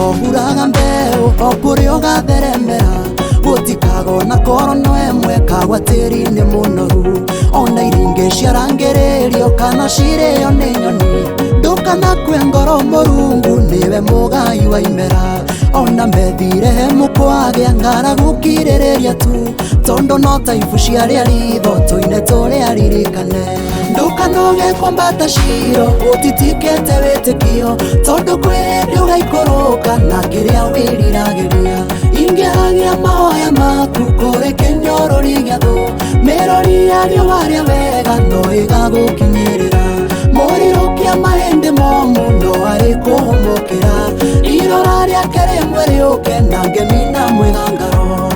Muthako huraga mbeu o kuria ugatheremera gutikagona koro no emwe kagwa tĩri-inĩ mũnoru ona iringi ciarangĩrĩrio kana cirĩo nĩ nyoni ndukanakue ngoro Mũrungu niwe mũgai wa imera ona methire he mũkwagĩa ng'aragu kirĩrĩria tu tondu no ta ibu ciarĩa ritho tũine tũrĩa ririkane ndukanoge kwambata ciro ũtitikĩte wĩtĩkio tondu kwĩ hĩndĩ ũgaikũrũka na kĩrĩa wĩriragĩria ingĩhagia mahoya maku kũrĩ kĩnyorori gĩa thũ mĩrori ya riũa rĩa wega no ĩgagũkinyĩrĩra mũrirũkia mahĩndĩ momũ no arĩ kũhũmũkĩra irora rĩake rĩmwe rĩũke na ngemi na mwĩgangaro